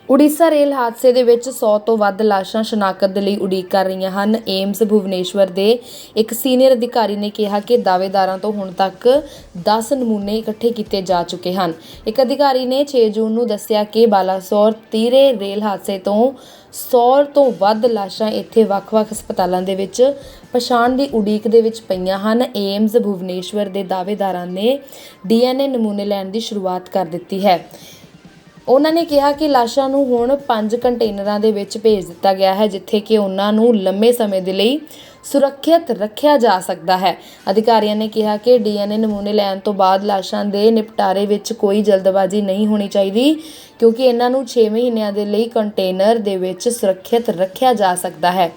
Orissa rail ਹਾਦਸੇ ਦੇ ਵਿੱਚ 100 ਤੋਂ ਵੱਧ ਲਾਸ਼ਾਂ ਸ਼ਨਾਖਤ ਦੇ ਲਈ ਉਡੀਕ ਕਰ ਰਹੀਆਂ ਹਨ। ਏਮਸ ਭੁਵਨੇਸ਼ਵਰ ਦੇ ਇੱਕ ਸੀਨੀਅਰ ਅਧਿਕਾਰੀ ਨੇ ਕਿਹਾ ਕਿ ਦਾਅਵੇਦਾਰਾਂ ਤੋਂ ਹੁਣ ਤੱਕ 10 ਨਮੂਨੇ ਇਕੱਠੇ ਕੀਤੇ ਜਾ ਚੁੱਕੇ ਹਨ। ਇੱਕ ਅਧਿਕਾਰੀ ਨੇ 6 ਜੂਨ ਨੂੰ ਦੱਸਿਆ ਕਿ ਬਾਲਾਸੋਰ ਤੀਰੇ ਰੇਲ ਹਾਦਸੇ ਤੋਂ 100 ਤੋਂ ਵੱਧ ਲਾਸ਼ਾਂ ਇੱਥੇ ਵੱਖ-ਵੱਖ ਹਸਪਤਾਲਾਂ ਦੇ ਵਿੱਚ ਪਛਾਣ ਦੀ ਉਡੀਕ ਦੇ ਵਿੱਚ ਪਈਆਂ ਹਨ। ਏਮਸ ਭੁਵਨੇਸ਼ਵਰ ਦੇ ਦਾਅਵੇਦਾਰਾਂ ਨੇ DNA ਨਮੂਨੇ ਲੈਣ ਦੀ ਸ਼ੁਰੂਆਤ ਕਰ ਦਿੱਤੀ ਹੈ। ਉਹਨਾਂ ਨੇ ਕਿਹਾ ਕਿ ਲਾਸ਼ਾਂ ਨੂੰ ਹੁਣ 5 ਕੰਟੇਨਰਾਂ ਦੇ ਵਿੱਚ ਭੇਜ ਦਿੱਤਾ ਗਿਆ ਹੈ, ਜਿੱਥੇ ਕਿ ਉਹਨਾਂ ਨੂੰ ਲੰਮੇ ਸਮੇਂ ਦੇ ਲਈ ਸੁਰੱਖਿਅਤ ਰੱਖਿਆ ਜਾ ਸਕਦਾ ਹੈ। ਅਧਿਕਾਰੀਆਂ ਨੇ ਕਿਹਾ ਕਿ DNA ਨਮੂਨੇ ਲੈਣ ਤੋਂ ਬਾਅਦ ਲਾਸ਼ਾਂ ਦੇ ਨਿਪਟਾਰੇ ਵਿੱਚ ਕੋਈ ਜਲਦਬਾਜ਼ੀ ਨਹੀਂ ਹੋਣੀ ਚਾਹੀਦੀ, ਕਿਉਂਕਿ ਇਹਨਾਂ ਨੂੰ 6 ਮਹੀਨਿਆਂ ਦੇ ਲਈ ਕੰਟੇਨਰ ਦੇ ਵਿੱਚ ਸੁਰੱਖਿਅਤ ਰੱਖਿਆ ਜਾ ਸਕਦਾ ਹੈ।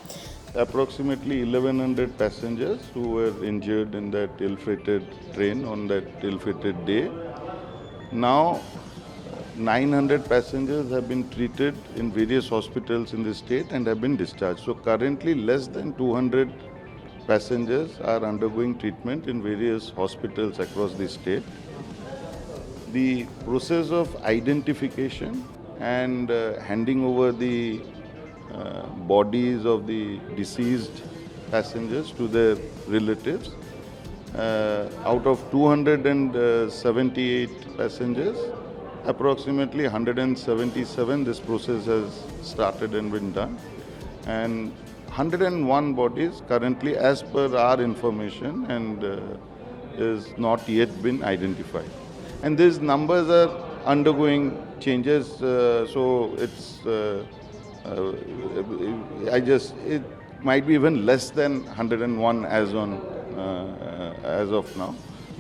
Approximately 1100 passengers who were injured in that ill-fated train on that ill-fated day. Now 900 passengers have been treated in various hospitals in the state and have been discharged. So currently less than 200 passengers are undergoing treatment in various hospitals across the state. The process of identification and handing over the bodies of the deceased passengers to their relatives. Out of 278 passengers, approximately 177 this process has started and been done, and 101 bodies currently, as per our information, and is not yet been identified, and these numbers are undergoing changes, so it's it might be even less than 101 as of now.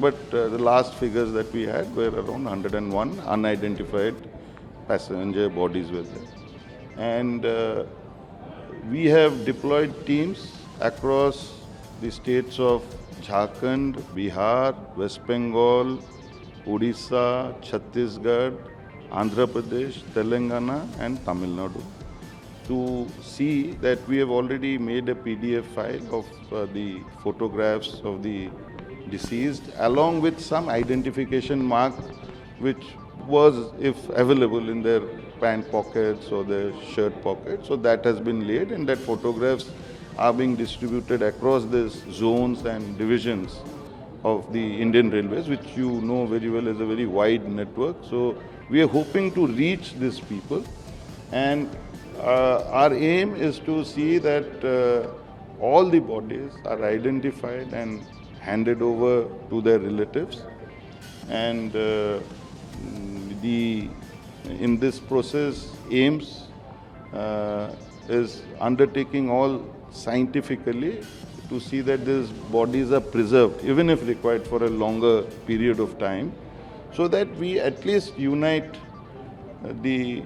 But the last figures that we had were around 101 unidentified passenger bodies were there. And we have deployed teams across the states of Jharkhand, Bihar, West Bengal, Odisha, Chhattisgarh, Andhra Pradesh, Telangana and Tamil Nadu, to see that we have already made a PDF file of the photographs of the deceased, along with some identification mark which was, if available, in their pant pockets or their shirt pockets. So that has been laid, and that photographs are being distributed across these zones and divisions of the Indian Railways, which you know very well is a very wide network. So we are hoping to reach these people, and our aim is to see that all the bodies are identified and handed over to their relatives, and in this process AIMS is undertaking all scientifically to see that these bodies are preserved, even if required for a longer period of time, so that we at least unite the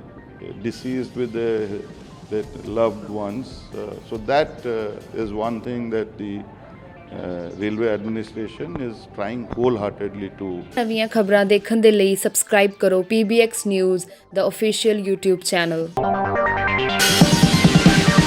deceased with their loved ones. So that is one thing that the Railway Administration is trying wholeheartedly to. ਨਵੀਆਂ ਖਬਰਾਂ ਦੇਖਣ ਦੇ ਲਈ subscribe ਕਰੋ PBX News, the official YouTube channel.